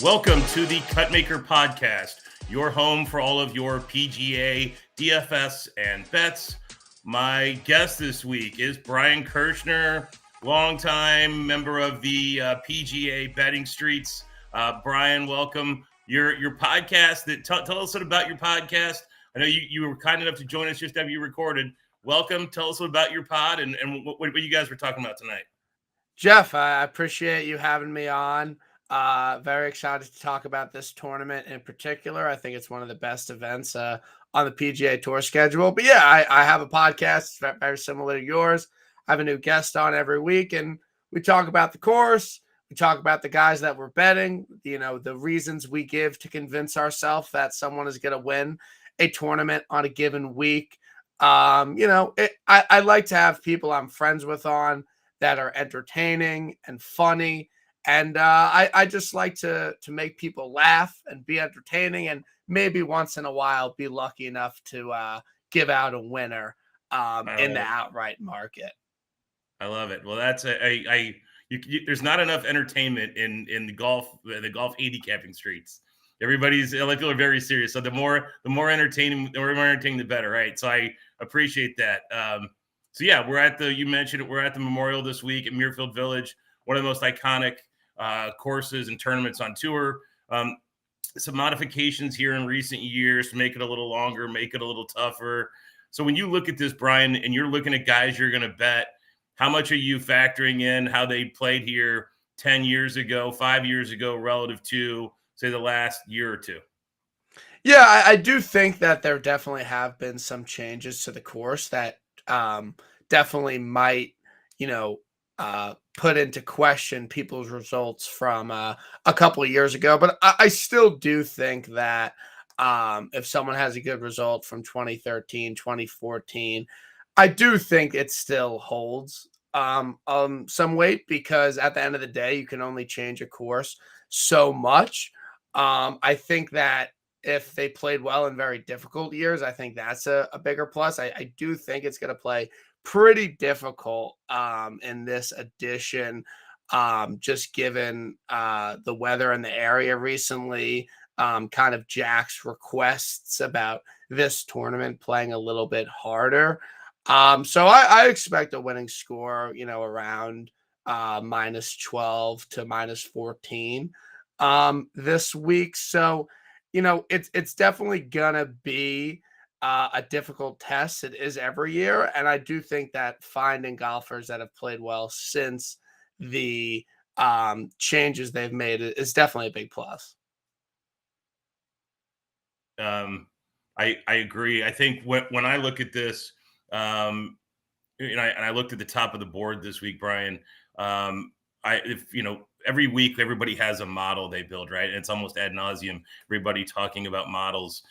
Welcome to the Cutmaker Podcast, your home for all of your PGA, DFS, and bets. My guest this week is Brian Kirschner, longtime member of the PGA betting streets. Brian, welcome. Your podcast. Tell us about your podcast. I know you were kind enough to join us just after you recorded. Welcome. Tell us about your pod and what you guys were talking about tonight. Jeff, I appreciate you having me on. Very excited to talk about this tournament in particular. I think it's one of the best events on the PGA Tour schedule. But yeah, I have a podcast very similar to yours. I have a new guest on every week, and we talk about the course. We talk about the guys that we're betting, the reasons we give to convince ourselves that someone is going to win a tournament on a given week. I like to have people I'm friends with on that are entertaining and funny. And I just like to make people laugh and be entertaining, and maybe once in a while be lucky enough to give out a winner in the outright market. I love it. Well, that's there's not enough entertainment in the golf handicapping streets. Everybody's people are very serious. So the more entertaining, the better, right? So I appreciate that. So yeah, you mentioned it. We're at the Memorial this week at Muirfield Village, one of the most iconic courses and tournaments on tour. Some modifications here in recent years to make it a little longer, make it a little tougher. So when you look at this, Brian, and you're looking at guys you're going to bet, how much are you factoring in how they played here 10 years ago, 5 years ago, relative to, say, the last year or two? Yeah, I do think that there definitely have been some changes to the course that definitely might, put into question people's results from a couple of years ago. But I still do think that if someone has a good result from 2013, 2014, I do think it still holds some weight, because at the end of the day, you can only change a course so much. I think that if they played well in very difficult years, I think that's a bigger plus. I do think it's going to play pretty difficult in this edition, just given the weather in the area recently, kind of Jack's requests about this tournament playing a little bit harder. So I expect a winning score, around minus 12 to minus 14 this week. So, it's definitely gonna be a difficult test. It is every year, and I do think that finding golfers that have played well since the changes they've made is definitely a big plus. I agree. I think when I look at this, and I looked at the top of the board this week, Brian. Every week everybody has a model they build, right? And it's almost ad nauseum, everybody talking about models.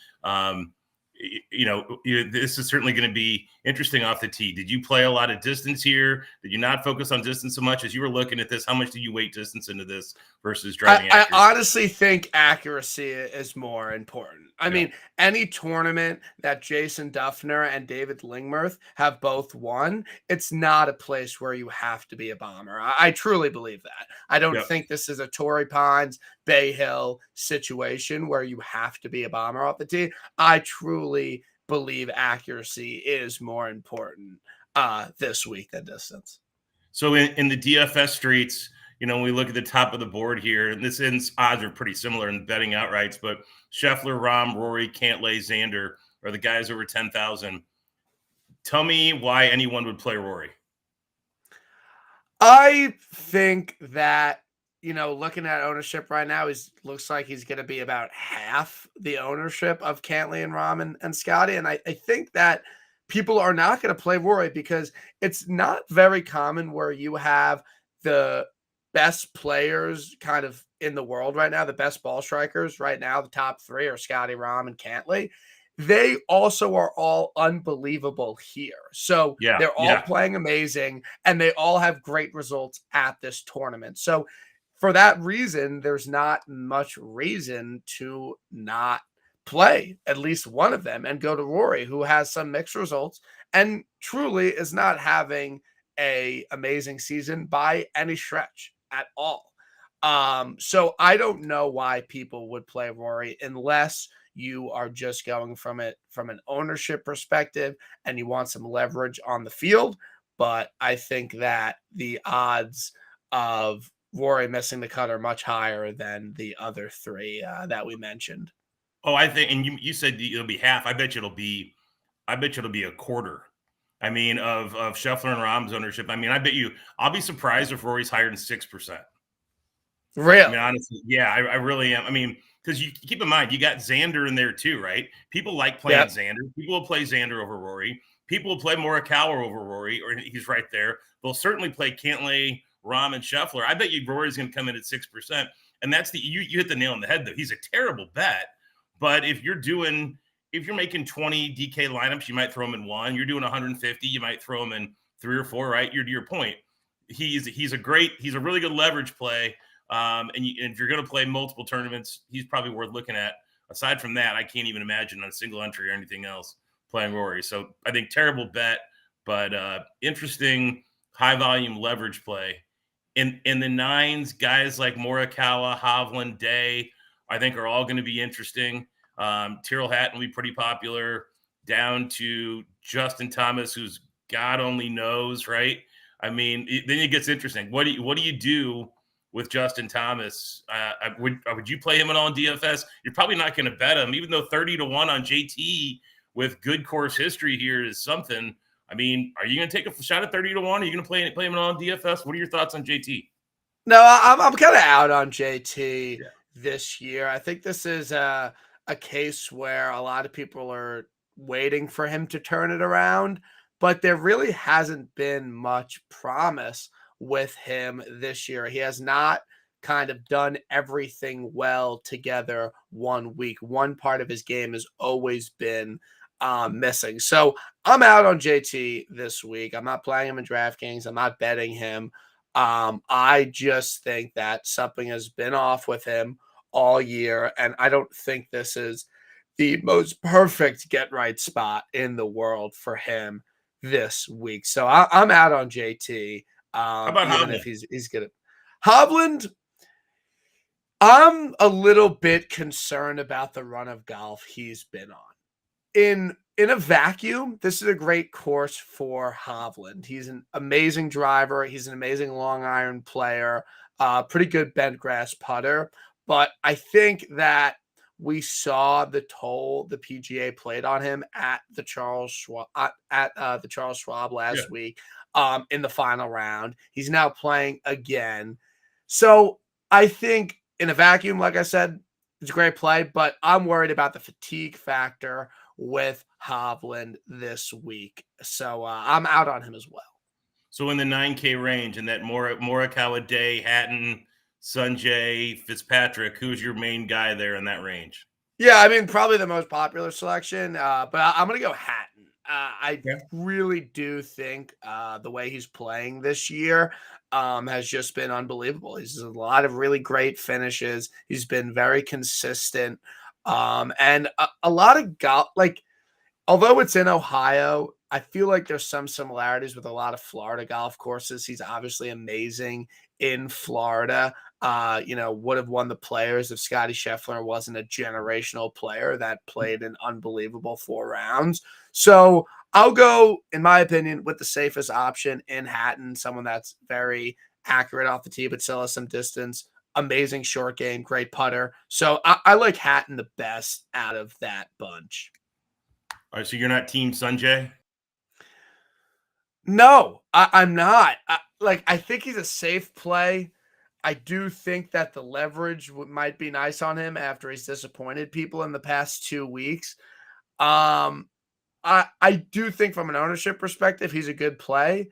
This is certainly going to be interesting off the tee. Did you play a lot of distance here? Did you not focus on distance so much as you were looking at this? How much did you weight distance into this versus driving accuracy? I honestly think accuracy is more important. I mean, any tournament that Jason Duffner and David Lingmerth have both won, it's not a place where you have to be a bomber. I truly believe that. I don't think this is a Torrey Pines, Bay Hill situation where you have to be a bomber off the tee. I truly believe accuracy is more important this week than distance. So in the DFS streets, when we look at the top of the board here, and this ends odds are pretty similar in betting outrights, but Scheffler, Rahm, Rory, Cantlay, Xander are the guys over 10,000. Tell me why anyone would play Rory. I think that, looking at ownership right now, looks like he's going to be about half the ownership of Cantlay and Rahm and Scotty. And I think that people are not going to play Rory because it's not very common where you have the best players kind of in the world right now, the best ball strikers right now. The top three are Scotty, Rahm, and Cantlay. They also are all unbelievable here. So they're all playing amazing, and they all have great results at this tournament. So for that reason, there's not much reason to not play at least one of them and go to Rory, who has some mixed results and truly is not having an amazing season by any stretch at all. So I don't know why people would play Rory unless you are just going from it from an ownership perspective and you want some leverage on the field. But I think that the odds of Rory missing the cut are much higher than the other three that we mentioned. Oh, I think, and you said it'll be half. I bet you it'll be a quarter. I mean, of Scheffler and Rahm's ownership. I mean, I bet you. I'll be surprised if Rory's higher than 6%. I mean, Really? honestly, yeah, I really am. I mean, because you keep in mind, you got Xander in there too, right? People like playing Yep. Xander. People will play Xander over Rory. People will play Morikawa over Rory, or he's right there. They'll certainly play Cantlay, Rahm, and Scheffler. I bet you Rory's going to come in at 6%, and that's you hit the nail on the head though. He's a terrible bet, but if you're making 20 DK lineups, you might throw him in one. You're doing 150, you might throw him in 3 or 4, right? You're to your point. He's a really good leverage play. And if you're going to play multiple tournaments, he's probably worth looking at. Aside from that, I can't even imagine on a single entry or anything else playing Rory. So I think terrible bet, but interesting high volume leverage play. In the nines, guys like Morikawa, Hovland, Day, I think are all going to be interesting. Tyrrell Hatton will be pretty popular, down to Justin Thomas, who's God only knows, right? I mean, then it gets interesting. What do you do with Justin Thomas? Would you play him at all in DFS? You're probably not going to bet him, even though 30-1 on JT with good course history here is something. I mean, are you going to take a shot at 30-1? Are you going to play him at all in DFS? What are your thoughts on JT? No, I'm kind of out on JT this year. I think this is a case where a lot of people are waiting for him to turn it around, but there really hasn't been much promise with him this year. He has not kind of done everything well together one week. One part of his game has always been missing. So I'm out on JT this week. I'm not playing him in DraftKings. I'm not betting him. I just think that something has been off with him all year, and I don't think this is the most perfect get right spot in the world for him this week. So I'm out on JT. How about Even if Hovland? he's good at Hovland, I'm a little bit concerned about the run of golf he's been on. In a vacuum, this is a great course for Hovland. He's an amazing driver. He's an amazing long iron player, pretty good bent grass putter. But I think that we saw the toll the PGA played on him at the Charles Schwab Yeah. last week in the final round. He's now playing again. So I think in a vacuum, like I said, it's a great play, but I'm worried about the fatigue factor with Hovland this week. So I'm out on him as well. So in the 9K range, and that Morikawa, Day, Hatton, Sanjay, Fitzpatrick, who's your main guy there in that range? Yeah, I mean, probably the most popular selection, but I'm going to go Hatton. I Yeah. really do think the way he's playing this year has just been unbelievable. He's a lot of really great finishes. He's been very consistent. And a lot of golf, like, although it's in Ohio, I feel like there's some similarities with a lot of Florida golf courses. He's obviously amazing in Florida. Would have won the Players if Scotty Scheffler wasn't a generational player that played an unbelievable 4 rounds. So I'll go, in my opinion, with the safest option in Hatton, someone that's very accurate off the tee, but still has some distance. Amazing short game, great putter. So I like Hatton the best out of that bunch. All right, so you're not Team Sanjay? No, I'm not. I think he's a safe play. I do think that the leverage might be nice on him after he's disappointed people in the past 2 weeks. Um, I do think from an ownership perspective, he's a good play,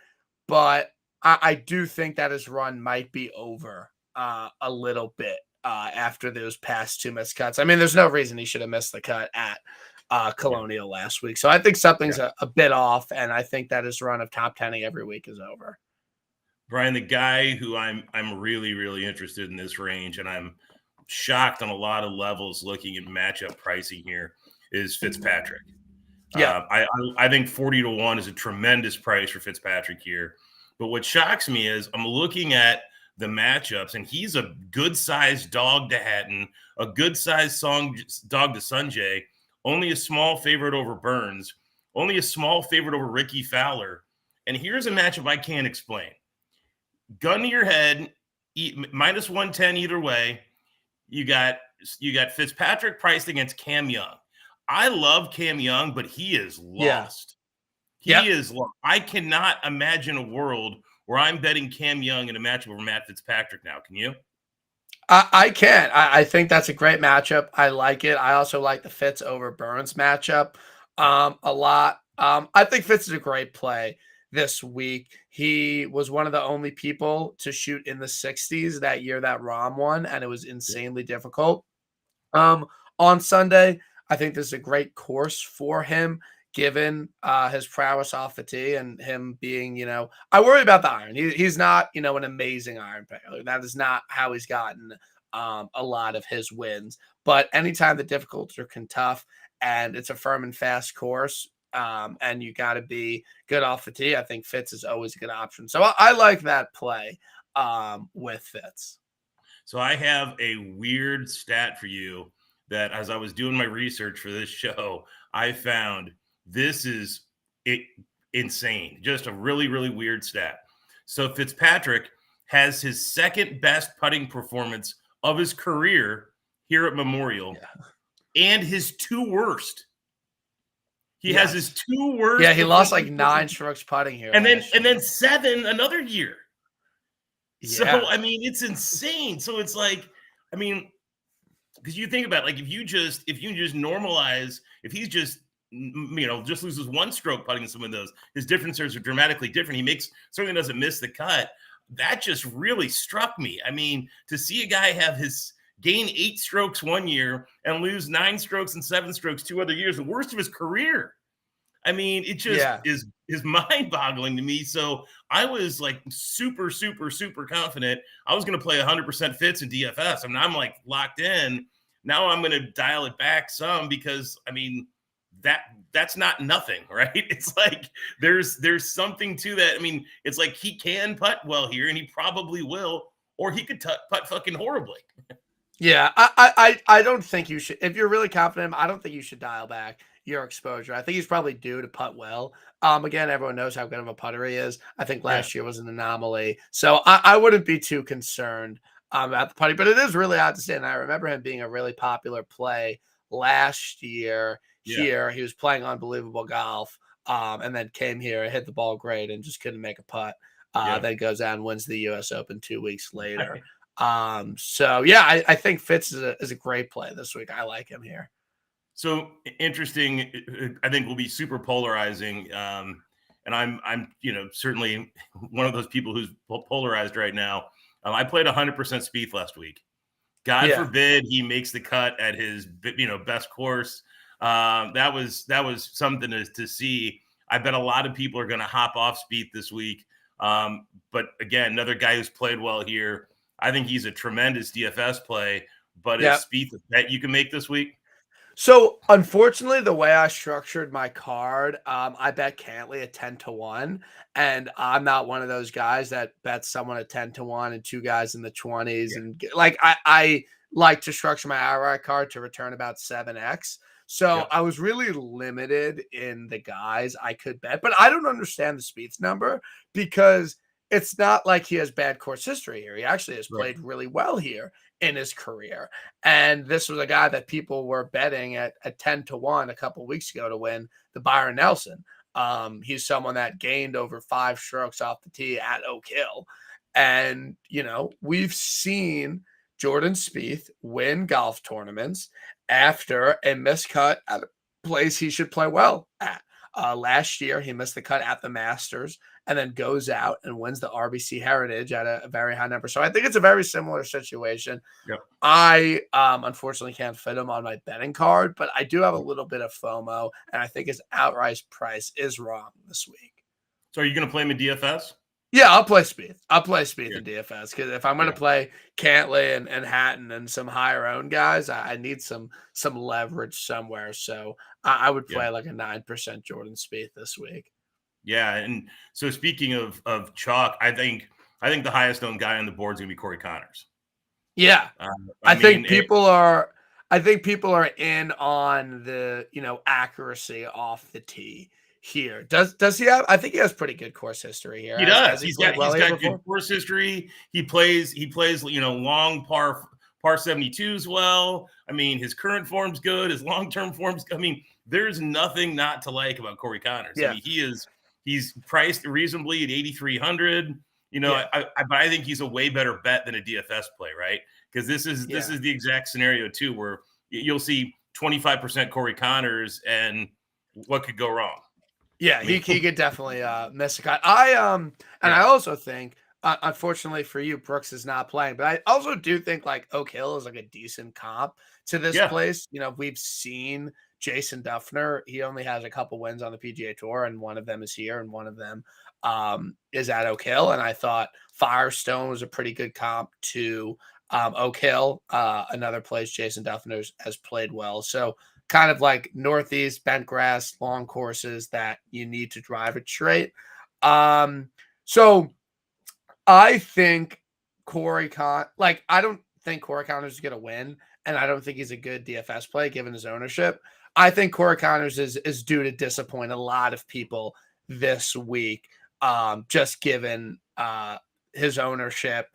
but I do think that his run might be over a little bit after those past 2 missed cuts. I mean, there's no reason he should have missed the cut at Colonial last week. So I think something's a bit off, and I think that his run of top 10 every week is over. Brian, the guy who I'm really, really interested in this range, and I'm shocked on a lot of levels looking at matchup pricing here, is Fitzpatrick. Yeah. I think 40-1 is a tremendous price for Fitzpatrick here. But what shocks me is I'm looking at the matchups, and he's a good-sized dog to Hatton, a good-sized dog to Sanjay, only a small favorite over Burns, only a small favorite over Ricky Fowler. And here's a matchup I can't explain. Gun to your head, minus 110 either way. You got Fitzpatrick priced against Cam Young. I love Cam Young, but he is lost. Yeah. He is lost. I cannot imagine a world where I'm betting Cam Young in a matchup over Matt Fitzpatrick now. Can you? I can. I think that's a great matchup. I like it. I also like the Fitz over Burns matchup a lot. I think Fitz is a great play this week. He was one of the only people to shoot in the 60s that year that Rahm won, and it was insanely difficult. On Sunday, I think this is a great course for him, given his prowess off the tee and him being, I worry about the iron. He's not, an amazing iron player. That is not how he's gotten a lot of his wins. But anytime the difficulties are tough and it's a firm and fast course, and you got to be good off the tee, I think Fitz is always a good option. So I like that play with Fitz. So I have a weird stat for you that as I was doing my research for this show, I found this is insane. Just a really, really weird stat. So Fitzpatrick has his second best putting performance of his career here at Memorial and his two worst. He has his two worst. Yeah, he lost like 9 strokes putting here. And then 7 another year. Yeah. So, I mean, it's insane. So it's like, I mean, because you think about it, like if you just normalize, if he's just just loses 1 stroke putting in some of those, his differences are dramatically different. He certainly doesn't miss the cut. That just really struck me. I mean, to see a guy have gain 8 strokes one year and lose 9 strokes and 7 strokes 2 other years, the worst of his career. I mean, it just is mind-boggling to me. So I was like super, super, super confident I was going to play 100% Fitz in DFS. I mean, I'm like locked in. Now I'm going to dial it back some because, I mean, that's not nothing, right? It's like there's something to that. I mean, it's like he can putt well here, and he probably will, or he could putt fucking horribly. Yeah, I don't think you should. If you're really confident, I don't think you should dial back your exposure. I think he's probably due to putt well. Again, everyone knows how good of a putter he is. I think last year was an anomaly, so I wouldn't be too concerned about the putting. But it is really odd to say, and I remember him being a really popular play last year. Here, he was playing unbelievable golf, and then came here, hit the ball great, and just couldn't make a putt. Then goes out and wins the U.S. Open 2 weeks later. So yeah, I think Fitz is a great play this week. I like him here. So interesting. I think will be super polarizing. And I'm certainly one of those people who's polarized right now. I played 100% Spieth last week. God forbid he makes the cut at his best course. That was something to see. I bet a lot of people are going to hop off Spieth this week. But again, another guy who's played well here. I think he's a tremendous DFS play, but is Spieth a bet you can make this week? So unfortunately, the way I structured my card, I bet Cantley at 10-1, and I'm not one of those guys that bets someone at 10-1 and 2 guys in the 20s. And like I like to structure my outright card to return about 7x. So I was really limited in the guys I could bet, but I don't understand the Spieth number because it's not like he has bad course history here. He actually has played really well here in his career. And this was a guy that people were betting at 10-1 a couple of weeks ago to win the Byron Nelson. He's someone that gained over 5 strokes off the tee at Oak Hill. And, we've seen Jordan Spieth win golf tournaments after a miscut at a place he should play well at. Last year, he missed the cut at the Masters and then goes out and wins the RBC Heritage at a very high number. So I think it's a very similar situation. I unfortunately can't fit him on my betting card, but I do have a little bit of FOMO, and I think his outright price is wrong this week. So are you going to play him in DFS? Yeah, I'll play Spieth. I'll play Spieth in DFS because if I'm going to play Cantley and Hatton and some higher owned guys, I need some leverage somewhere. So I would play like a 9% Jordan Spieth this week. Yeah, and so speaking of chalk, I think I think the highest owned guy on the board is going to be Corey Connors. Yeah. I think people are in on the, accuracy off the tee here. Does he have? I think he has pretty good course history here. He does. He's got good course history. He plays long par 72s well. I mean, his current form's good. His long-term form's, I mean, there's nothing not to like about Corey Connors. Yeah. I mean, he's priced reasonably at 8,300. But I think he's a way better bet than a DFS play, right? Because this is the exact scenario too, where you'll see 25% Corey Connors, and what could go wrong? Yeah, he could definitely miss a cut. I also think, unfortunately for you, Brooks is not playing, but I also do think like Oak Hill is like a decent comp to this place. We've seen Jason Duffner. He only has a couple wins on the PGA Tour, and one of them is here, and one of them is at Oak Hill. And I thought Firestone was a pretty good comp to Oak Hill, another place Jason Duffner has played well. So kind of like Northeast, bent grass, long courses that you need to drive it straight. So I think I don't think Corey Connors is going to win, and I don't think he's a good DFS play given his ownership. I think Corey Connors is due to disappoint a lot of people this week, just given his ownership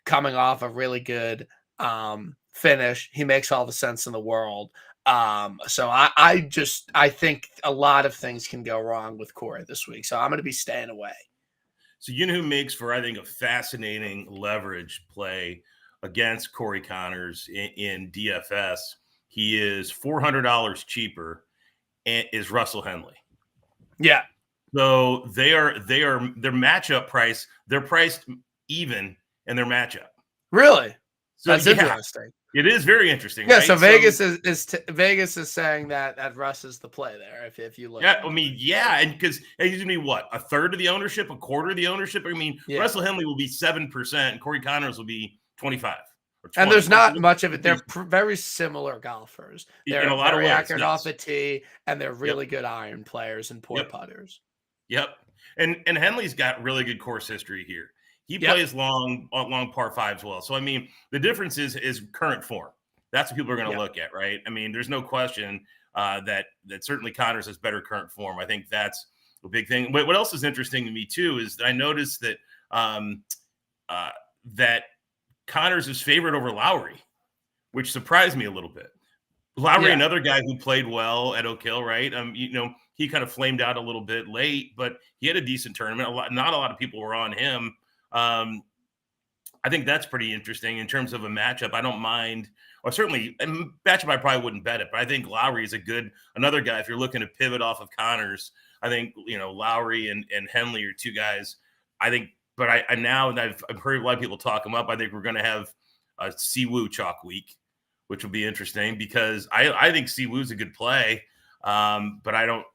coming off a really good finish. He makes all the sense in the world. So I think a lot of things can go wrong with Corey this week. So I'm going to be staying away. So who makes for, I think, a fascinating leverage play against Corey Connors in DFS? He is $400 cheaper, and is Russell Henley. Yeah. So their matchup price, they're priced even in their matchup. Really? So that's interesting. It is very interesting. Yeah. Right? So Vegas is saying that Russ is the play there. If you look. Yeah. I mean, yeah. And because he's going to be what, a third of the ownership, a quarter of the ownership. I mean, Russell Henley will be 7%, and Corey Connors will be 25. And there's not much of it. They're very similar golfers. They're in a lot of ways, accurate off the tee, and they're really good iron players and poor putters. Yep. And Henley's got really good course history here. He plays long par fives well. So, I mean, the difference is current form. That's what people are going to look at, right? I mean, there's no question that certainly Connors has better current form. I think that's a big thing. But what else is interesting to me, too, is I noticed that that Connors is favored over Lowry, which surprised me a little bit. Lowry, another guy who played well at Oak Hill, right? He kind of flamed out a little bit late, but he had a decent tournament. Not a lot of people were on him. I think that's pretty interesting in terms of a matchup. I don't mind, or certainly a matchup I probably wouldn't bet it, but I think Lowry is another guy. If you're looking to pivot off of Connors, I think, Lowry and Henley are two guys. I think, but I've heard a lot of people talk him up. I think we're going to have a Siwoo chalk week, which will be interesting because I think Siwoo's a good play. But I don't,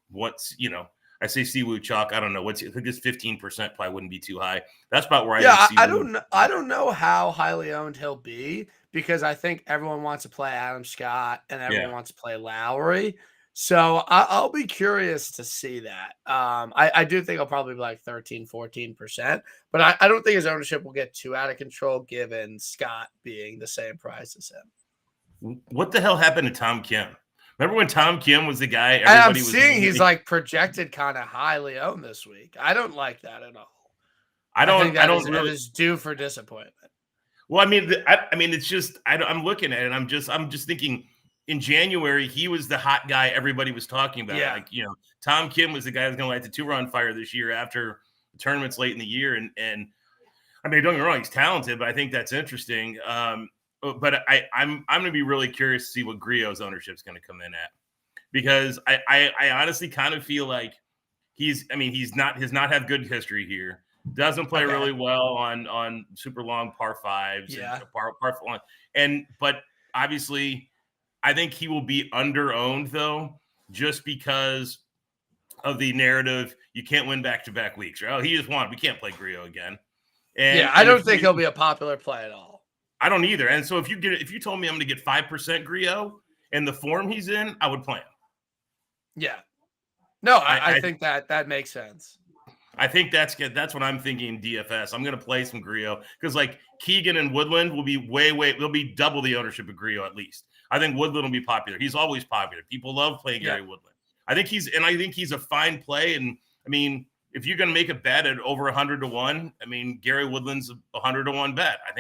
I say Siwoo chalk. I don't know I think it's 15% probably wouldn't be too high. That's about where I don't know how highly owned he'll be because I think everyone wants to play Adam Scott and everyone wants to play Lowry. So I'll be curious to see that. I do think he'll probably be like 13, 14%, but I don't think his ownership will get too out of control given Scott being the same price as him. What the hell happened to Tom Kim? Remember when Tom Kim was the guy? I'm seeing he's like projected kind of highly owned this week. I don't like that at all. I think that is due for disappointment. Well, I mean, it's just I'm looking at it. I'm just thinking. In January, he was the hot guy everybody was talking about. Yeah. Tom Kim was the guy that's going to light the tour on fire this year after the tournaments late in the year. And I mean, don't get me wrong, he's talented, but I think that's interesting. But I'm going to be really curious to see what Griot's ownership is going to come in at, because I honestly kind of feel like he's not have good history here. Doesn't play really well on super long par fives. Yeah. But obviously, I think he will be under-owned, though, just because of the narrative. You can't win back-to-back weeks. Right? Oh, he just won. We can't play Griot again. I don't think he'll be a popular play at all. I don't either. And so if you told me I'm going to get 5% Griot in the form he's in, I would play him. Yeah. No, I think that makes sense. I think that's good. That's what I'm thinking. DFS. I'm going to play some Griot because like Keegan and Woodland will be they'll be double the ownership of Griot at least. I think Woodland will be popular. He's always popular. People love playing Gary Woodland. I think he's a fine play. And I mean, if you're going to make a bet at over 100-1, I mean, Gary Woodland's a 100-1 bet. I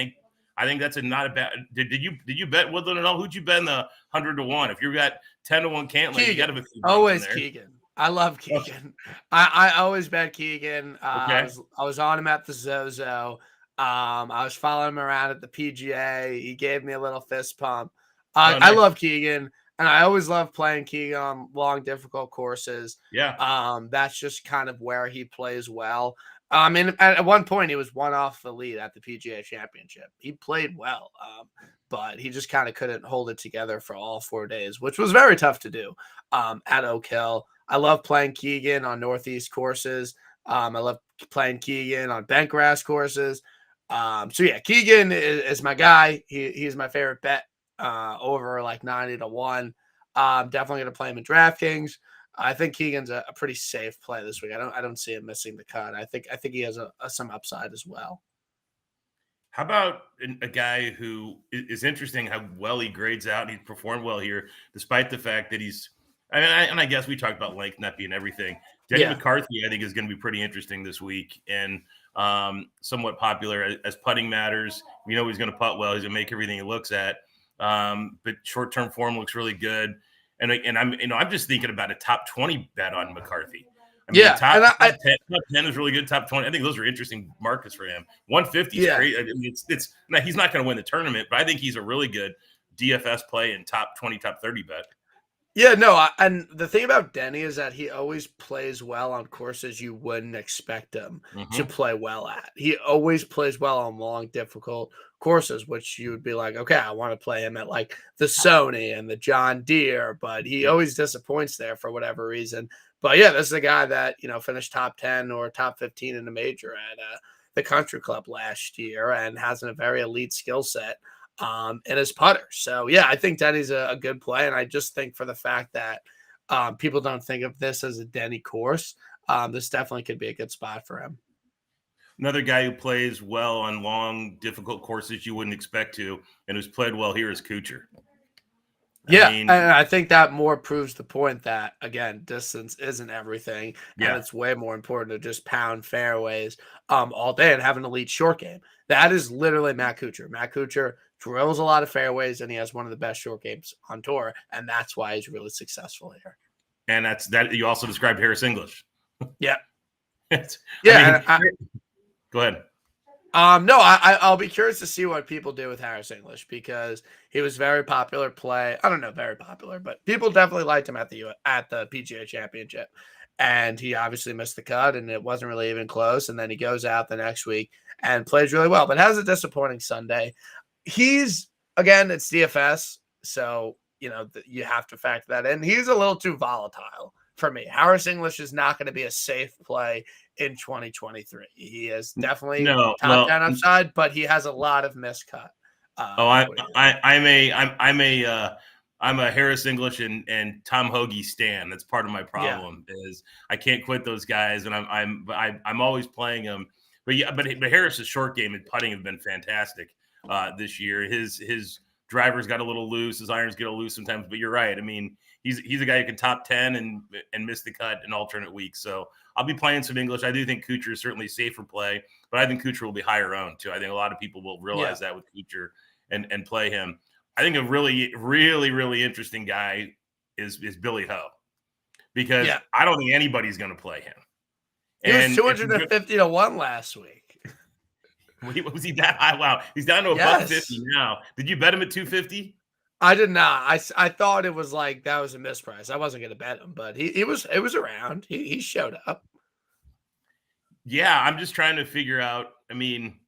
think that's not a bad. Did you bet Woodland at all? Who'd you bet in the 100-1? If you got 10-1 Cantlay, you got to be always Keegan. I love Keegan. I always bet Keegan. Okay. I was on him at the Zozo. I was following him around at the PGA. He gave me a little fist pump. Nice. I love Keegan, and I always love playing Keegan on long, difficult courses. Yeah. That's just kind of where he plays well. And at one point, he was one off the lead at the PGA Championship. He played well, but he just kind of couldn't hold it together for all 4 days, which was very tough to do at Oak Hill. I love playing Keegan on Northeast courses. I love playing Keegan on bent grass courses. So yeah, Keegan is my guy. He's my favorite bet over like 90-1. Definitely going to play him in DraftKings. I think Keegan's a pretty safe play this week. I don't see him missing the cut. I think he has some upside as well. How about a guy who is interesting how well he grades out and he's performed well here, despite the fact that I guess we talked about length not being everything. Denny McCarthy, I think, is going to be pretty interesting this week and somewhat popular as putting matters. We know he's going to putt well. He's going to make everything he looks at. But short-term form looks really good. And I'm just thinking about a top 20 bet on McCarthy. I mean, top 10 is really good. Top 20, I think those are interesting markets for him. 150 is great. I mean, now he's not going to win the tournament, but I think he's a really good DFS play and top 20, top 30 bet. Yeah, no, and the thing about Denny is that he always plays well on courses you wouldn't expect him to play well at. He always plays well on long, difficult courses, which you would be like, okay, I want to play him at like the Sony and the John Deere, but he always disappoints there for whatever reason. But yeah, this is a guy that, finished top 10 or top 15 in the major at the Country Club last year and has a very elite skill set. And his putter. So yeah, I think Denny's a good play. And I just think for the fact that people don't think of this as a Denny course, this definitely could be a good spot for him. Another guy who plays well on long, difficult courses you wouldn't expect to, and who's played well here is Kuchar. And I think that more proves the point that, again, distance isn't everything. And it's way more important to just pound fairways all day and have an elite short game. That is literally Matt Kuchar. Matt Kuchar drills a lot of fairways, and he has one of the best short games on tour, and that's why he's really successful here. And that you also described Harris English. Yeah. Go ahead. No, I'll be curious to see what people do with Harris English because he was very popular play. I don't know, very popular, but people definitely liked him at the PGA Championship. And he obviously missed the cut, and it wasn't really even close. And then he goes out the next week and plays really well, but has a disappointing Sunday. It's DFS, so you have to factor that in. He's a little too volatile for me. Harris English is not going to be a safe play in 2023. He is definitely top 10 upside, but he has a lot of miscut. I'm a Harris English and Tom Hoagie stan. That's part of my problem is I can't quit those guys, and I'm always playing them. But Harris's short game and putting have been fantastic this year. His drivers got a little loose, his irons get a little loose sometimes. But you're right. I mean, he's a guy who can top 10 and miss the cut in alternate weeks. So I'll be playing some English. I do think Kuchar is certainly safer play, but I think Kuchar will be higher owned too. I think a lot of people will realize that with Kuchar and play him. I think a really, really, really interesting guy is Billy Ho because I don't think anybody's going to play him. He was 250-1 last week. Was he that high? Wow. He's down to $150 now. Did you bet him at 250? I did not. I thought it was like that was a misprice. I wasn't going to bet him, but it was around. He showed up. Yeah, I'm just trying to figure out. I mean,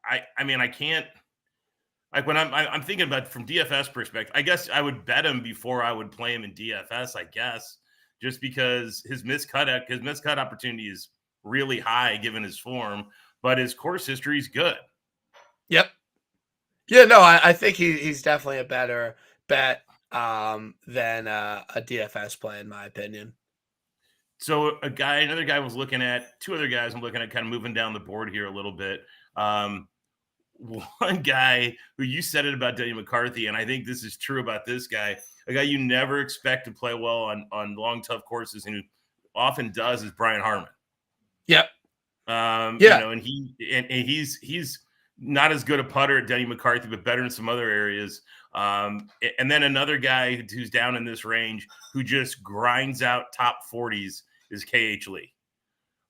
I can't. Like when I'm thinking about from DFS perspective, I guess I would bet him before I would play him in DFS. I guess just because his miscut opportunity is really high given his form, but his course history is good. Yep. Yeah, no, I think he's definitely a better bet than a DFS play, in my opinion. So another guy was looking at, two other guys I'm looking at, kind of moving down the board here a little bit. One guy who, you said it about Daniel McCarthy, and I think this is true about this guy, a guy you never expect to play well on long, tough courses, and who often does, is Brian Harman. Yep. And he's not as good a putter at Denny McCarthy, but better in some other areas. And then another guy who's down in this range who just grinds out top 40s is KH Lee.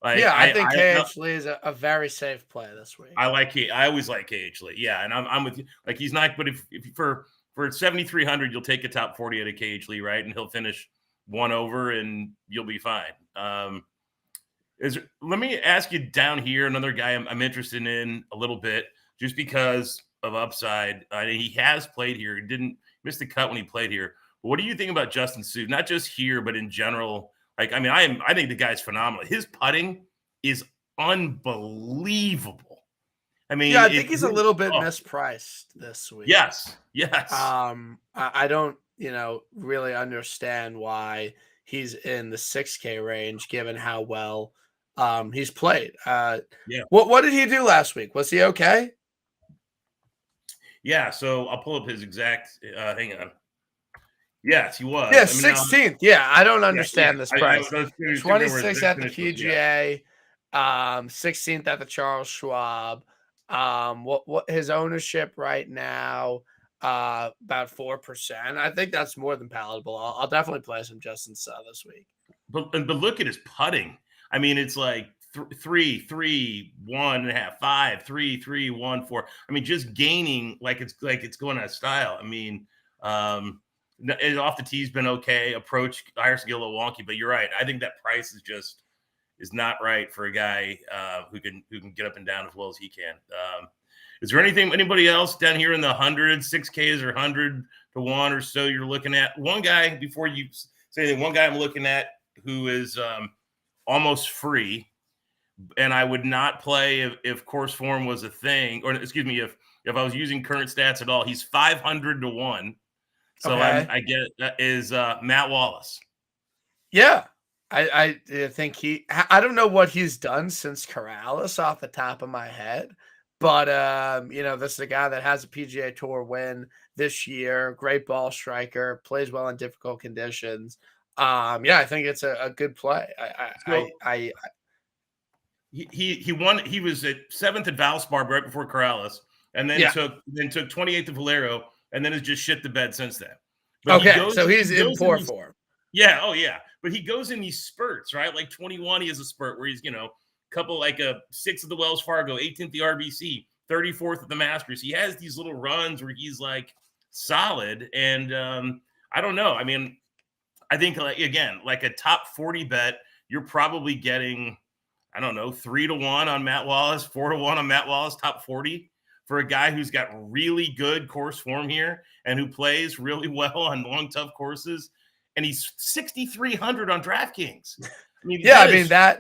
I think KH Lee is a very safe play this week. I always like KH Lee. Yeah, and I'm with you. Like, he's not, but if for 7,300, you'll take a top 40 at a KH Lee, right? And he'll finish one over, and you'll be fine. Let me ask you down here, another guy I'm interested in a little bit, just because of upside. He has played here. He didn't miss the cut when he played here. But what do you think about Justin Suh? Not just here, but in general. Like, I mean, I think the guy's phenomenal. His putting is unbelievable. I mean, I think he's a little bit mispriced this week. Yes. I don't, really understand why he's in the 6K range, given how well he's played. What did he do last week? Was he okay? Yeah, so I'll pull up his exact. Hang on. Yes, he was. Yeah, 16th. I don't understand this price. 26th at the PGA, 16th at the Charles Schwab. What his ownership right now? About 4%. I think that's more than palatable. I'll definitely play some Justin Suh this week. But look at his putting. I mean, it's like 3, 3, 1.5, 5, 3, 3, 1, 4. I mean, just gaining like it's going out of style. I mean, off the tee's been okay. Approach Irish a little wonky, but you're right. I think that price is not right for a guy who can get up and down as well as he can. Is there anybody else down here in the 6Ks or 100 to 1 or so you're looking at? One guy, before you say that, one guy I'm looking at who is almost free, and I would not play if course form was a thing, or excuse me, if I was using current stats at all. He's 500 to 1. So okay. I get it. That is Matt Wallace. Yeah. I think I don't know what he's done since Corrales off the top of my head, but this is a guy that has a PGA Tour win this year, great ball striker, plays well in difficult conditions. I think it's a good play. He won. He was at 7th at Valspar right before Corrales, and then took 28th at Valero, and then has just shit the bed since then. But he's in poor form. Yeah. Oh yeah. But he goes in these spurts, right? Like 21, he has a spurt where he's, couple, like a 6th at the Wells Fargo, 18th the RBC, 34th at the Masters. He has these little runs where he's like solid. And I don't know. I mean, I think like a top 40 bet, you're probably getting, I don't know, 3 to 1 on Matt Wallace, 4 to 1 on Matt Wallace, top 40 for a guy who's got really good course form here and who plays really well on long, tough courses. And he's 6,300 on DraftKings. I mean, that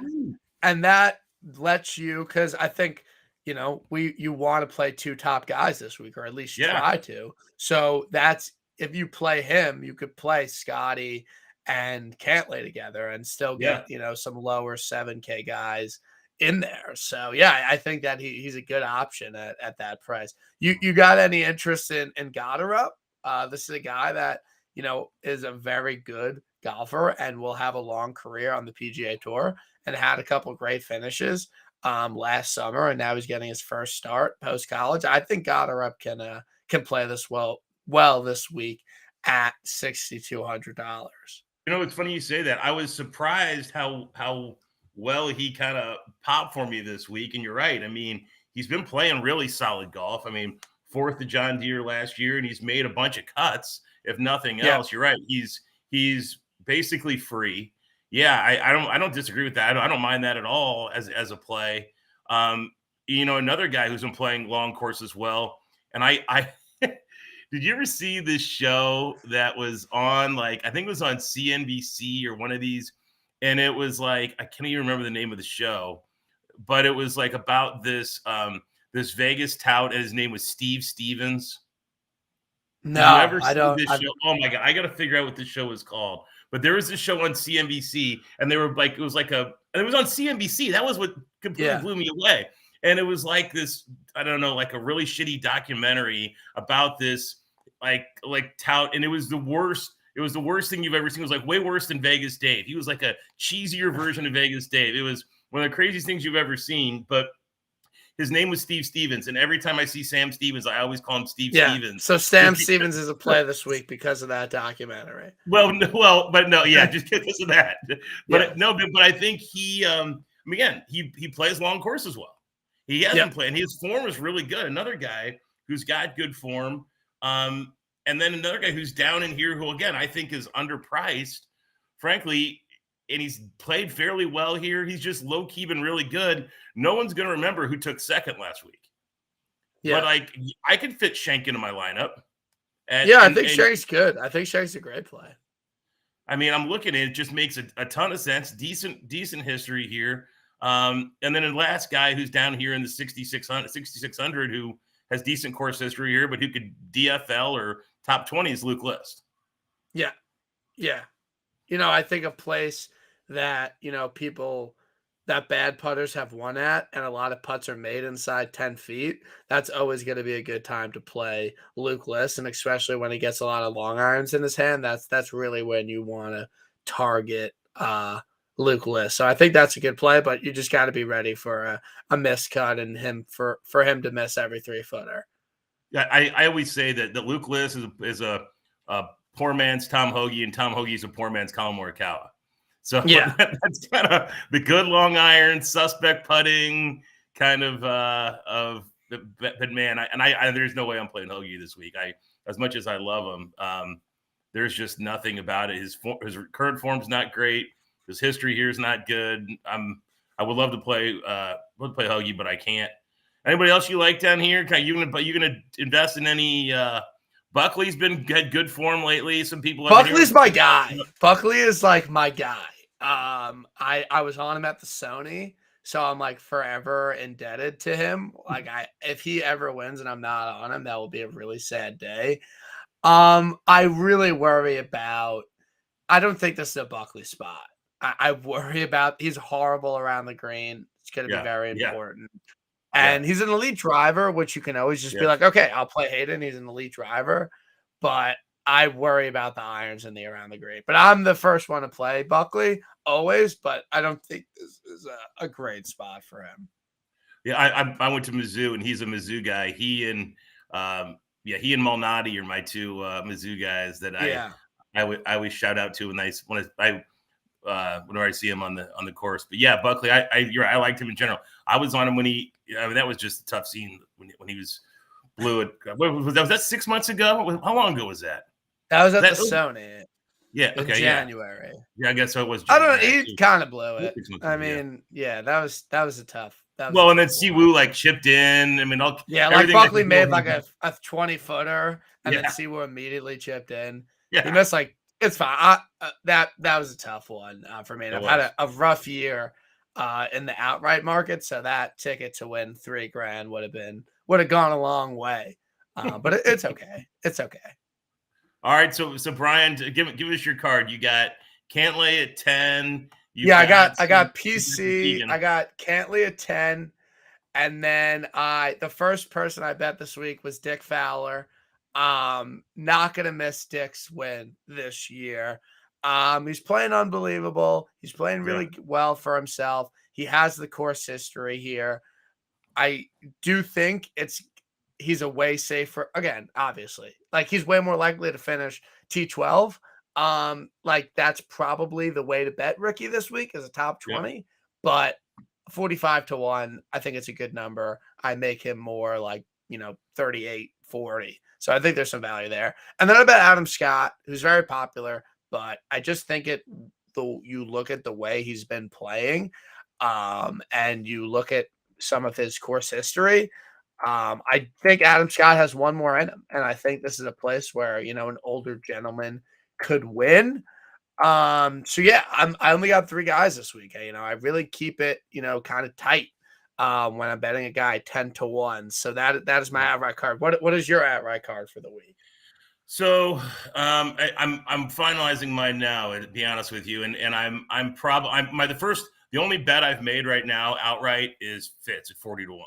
lets you, because I think you want to play 2 top guys this week, or at least try to. So that's, if you play him, you could play Scotty and Cantlay together and still get some lower 7K guys in there. So I think that he's a good option at that price. You got any interest in Goddard? This is a guy that is a very good golfer and will have a long career on the PGA Tour and had a couple of great finishes last summer, and now he's getting his first start post college. I think Goddard can play this well this week at $6,200. It's funny you say that. I was surprised how well he kind of popped for me this week, and you're right. I mean, he's been playing really solid golf. I mean, 4th to John Deere last year, and he's made a bunch of cuts. If nothing else, you're right. He's basically free. Yeah, I don't disagree with that. I don't mind that at all as a play. Another guy who's been playing long course as well. And I did you ever see this show that was on, like, I think it was on CNBC or one of these, and it was like, I can't even remember the name of the show, but it was like about this this Vegas tout, and his name was Steve Stevens. No, I don't. This show? Oh my God, I got to figure out what this show is called. But there was this show on CNBC, and they were like, it was on CNBC. That was what completely blew me away. And it was like this, I don't know, like a really shitty documentary about this, like tout, and it was the worst. It was the worst thing you've ever seen. It was like way worse than Vegas Dave. He was like a cheesier version of Vegas Dave. It was one of the craziest things you've ever seen. But his name was Steve Stevens, and every time I see Sam Stevens, I always call him Steve Stevens. So Sam Stevens is a play this week because of that documentary. But just because of that. But but I think he, again, he plays long courses well. He hasn't played, and his form is really good. Another guy who's got good form, and then another guy who's down in here who, again, I think is underpriced, frankly. And he's played fairly well here. He's just low-key been really good. No one's going to remember who took second last week. Yeah. But, like, I could fit Shank into my lineup. I think Shank's good. I think Shank's a great play. I mean, I'm looking at it. It just makes a ton of sense. Decent history here. And then the last guy who's down here in the 6,600 who has decent course history here, but who could DFL or top 20 is Luke List. Yeah. Yeah. I think a place that, people that bad putters have won at, and a lot of putts are made inside 10 feet. That's always going to be a good time to play Luke List. And especially when he gets a lot of long irons in his hand, that's really when you want to target Luke List. So I think that's a good play, but you just got to be ready for a miscut and for him to miss every 3-footer. Yeah. I always say that Luke List is a poor man's Tom Hoagie, and Tom Hoagie's a poor man's Colin Morikawa. So that's kind of the good long iron, suspect putting kind of but man, I there's no way I'm playing Hoagie this week. As much as I love him, there's just nothing about it. His current form's not great. His history here is not good. I would love to play Hoagie, but I can't. Anybody else you like down here? You gonna invest in any? Buckley's had good form lately. Some people. Buckley's my guy. Buckley is like my guy. I was on him at the Sony, so I'm like forever indebted to him. Like if he ever wins and I'm not on him, that will be a really sad day. I really worry about. I don't think this is a Buckley spot. I worry about. He's horrible around the green. It's going to be very important. And he's an elite driver, which you can always just be like, okay, I'll play Hayden. He's an elite driver. But I worry about the irons and the around the green. But I'm the first one to play Buckley always, but I don't think this is a great spot for him. Yeah, I went to Mizzou, and he's a Mizzou guy. He and Malnati are my two Mizzou guys that I always shout out to whenever I see him on the course. But yeah, Buckley, I liked him in general. I was on him when that was just a tough scene when he was blew it. Was that 6 months ago? How long ago was that? That was at the Sony. Yeah. Okay. In January. Yeah, I guess so. It was. January. I don't know. He kind of blew it. I mean, that was a tough. And then Siwoo like chipped in. I mean, like Buckley made like a 20-footer, and then Siwoo immediately chipped in. Yeah. He missed like. It's fine. That was a tough one for me. I've had a rough year in the outright market, so that ticket to win $3,000 would have gone a long way. But it's okay. It's okay. All right, so Brian, give us your card. You got Cantlay at 10. I got PC. I got Cantlay at 10, and then the first person I bet this week was Dick Fowler. Not gonna miss Dick's win this year. He's playing unbelievable. He's playing really well for himself. He has the course history here. I do think he's a way safer. Again, obviously, like he's way more likely to finish T12. Like that's probably the way to bet Ricky this week is a top 20, but 45-1, I think it's a good number. I make him more like, 38, 40. So I think there's some value there. And then I bet Adam Scott, who's very popular, but I just think you look at the way he's been playing, and you look at some of his course history. I think Adam Scott has one more in him. And I think this is a place where, an older gentleman could win. I only got 3 guys this week. I really keep it, kind of tight when I'm betting a guy 10-1. So that is my outright card. What is your outright card for the week? So I'm finalizing mine now, to be honest with you, and the only bet I've made right now outright is Fitz at 40-1.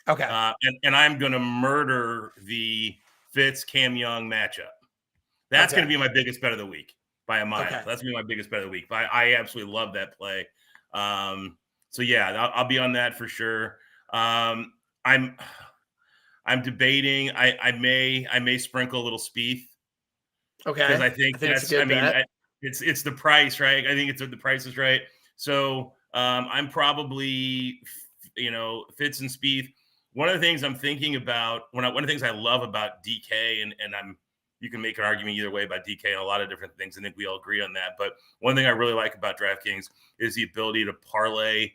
Okay. And I'm going to murder the Fitz Cam Young matchup. That's going to Okay. be my biggest bet of the week by a mile. Okay. That's going to be my biggest bet of the week. I absolutely love that play. So yeah, I'll be on that for sure. I'm debating. I may sprinkle a little Spieth because Okay. I I think think it's a good bet. it's the price, right? I think it's the price is right. So I'm probably Fitz and Spieth. One of the things I'm thinking about one of the things I love about DK and you can make an argument either way about DK and a lot of different things. I think we all agree on that. But one thing I really like about DraftKings is the ability to parlay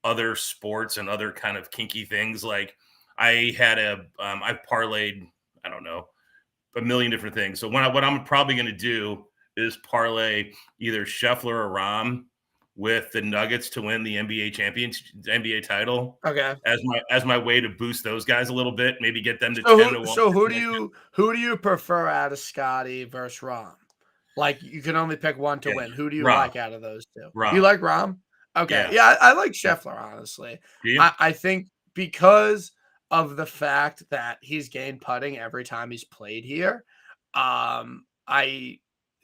other sports and other kind of kinky things. Like I've parlayed, I don't know, a million different things. So what I'm probably going to do is parlay either Scheffler or Rahm with the Nuggets to win the NBA title Okay. as my way to boost those guys a little bit, maybe get them to So 10 who to 1. so who do you prefer out of Scotty versus Rom? Like you can only pick one to Yeah, win. Who do you Rahm, like out of those two? You Rahm. like Rom? Okay. Yeah. Yeah, I like Scheffler, honestly. Do you? I think because of the fact that he's gained putting every time he's played here. I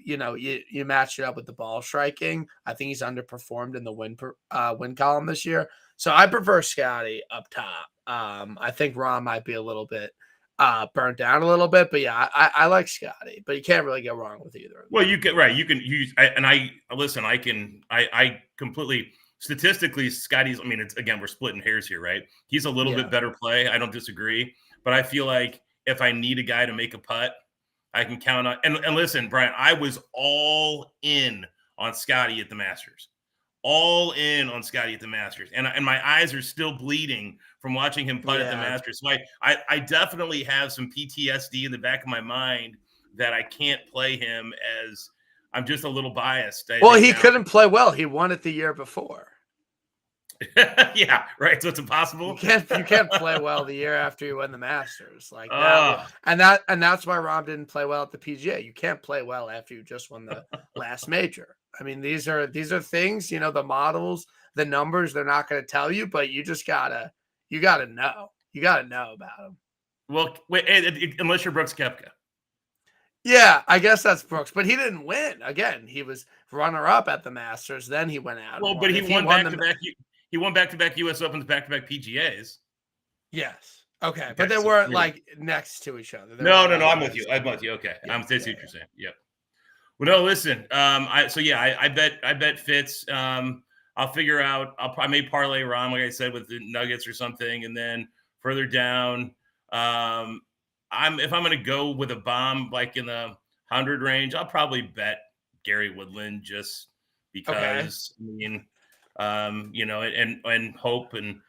you match it up with the ball striking. I think he's underperformed in the win column this year. So I prefer Scotty up top. I think Rom might be a little bit burnt down a little bit, but yeah, I like Scotty, but you can't really go wrong with either of them. Well, you can right. You can use I listen. I completely statistically Scotty's. I mean, it's again we're splitting hairs here, right? He's a little bit Yeah. better play. I don't disagree, but I feel like if I need a guy to make a putt, I can count on. And listen, Brian, I was all in on Scotty at the Masters, all in on Scotty at the Masters, and my eyes are still bleeding from watching him putt at the Yeah. Masters. So I definitely have some PTSD in the back of my mind that I can't play him as I'm just a little biased. I Well, think he now. couldn't play well. He won it the year before. Yeah, right. So it's impossible. You can't play well the year after you win the Masters like that. Oh, And that's why Rom didn't play well at the PGA. You can't play well after you just won the last major. I mean, these are things, the models, the numbers, they're not going to tell you, but you gotta know. You gotta know about them. well, wait, unless you're Brooks Koepka. Yeah, I guess that's Brooks, but he didn't win. Again, he was runner up at the Masters. Then he went out. Well, And but won. he If won won back to back. He won back to back U.S. Opens, back to back PGAs. Yes. Okay, Okay, but they so weren't like next to each other. They no, weren't like I'm with you. this. I'm with you. Okay, Yeah, I'm that's yeah, what you're saying. Yep. Well, no, listen. I bet Fitz. I'll figure out. I may parlay Ron, like I said, with the Nuggets or something, and then further down, if I'm going to go with a bomb like in the 100 range, I'll probably bet Gary Woodland just Okay. because. I mean, and hope and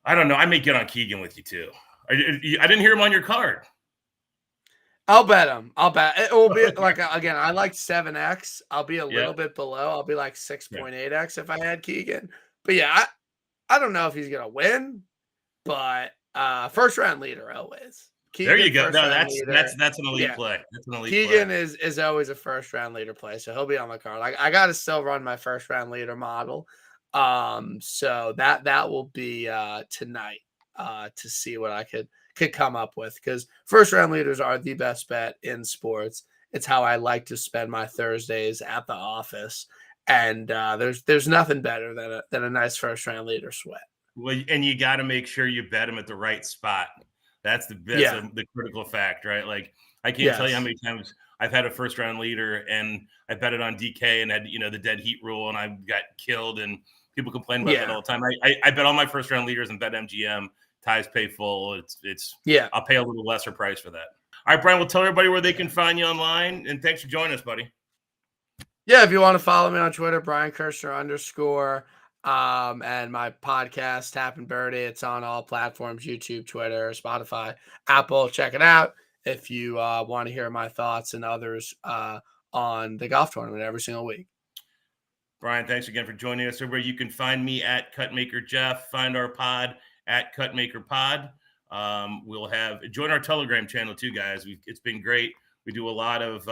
I don't know. I may get on Keegan with you too. I didn't hear him on your card. I'll bet him. I'll bet it will be like again. I like 7x. I'll be a Yeah. little bit below. I'll be like Yeah. 6.8x if I had Keegan. But yeah, I don't know if he's gonna win, but first round leader always. There you Keegan, go. first No, round leader. that's an elite Yeah. play. That's an elite Keegan play. is always a first round leader play, so he'll be on my card. Like I got to still run my first round leader model, so that will be tonight to see what I could come up with because first round leaders are the best bet in sports. It's how I like to spend my Thursdays at the office, and there's nothing better than a nice first round leader sweat. Well, and you got to make sure you bet him at the right spot. That's Yeah. the critical fact, right? Like I can't tell you how Yes. many times I've had a first round leader and I bet it on DK and had the dead heat rule and I got killed and people complain about that Yeah. all the time. I bet all my first round leaders and bet MGM ties pay full. It's Yeah. I'll pay a little lesser price for that. All right, Brian, we'll tell everybody where they can find you online and thanks for joining us, buddy. Yeah, if you want to follow me on Twitter, Brian Kirschner _ and my podcast, Tap and Birdie. It's on all platforms, YouTube, Twitter, Spotify, Apple. Check it out if you want to hear my thoughts and others on the golf tournament every single week. Brian, thanks again for joining us. Everybody, you can find me at Cutmaker Jeff. Find our pod at Cutmaker Pod. We'll have join our Telegram channel too, guys. It's been great. We do a lot of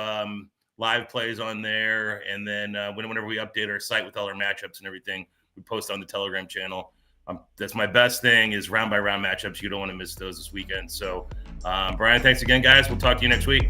live plays on there, and then whenever we update our site with all our matchups and everything, we post on the Telegram channel. That's my best thing is round by round matchups. You don't want to miss those this weekend. So, Brian, thanks again, guys. We'll talk to you next week.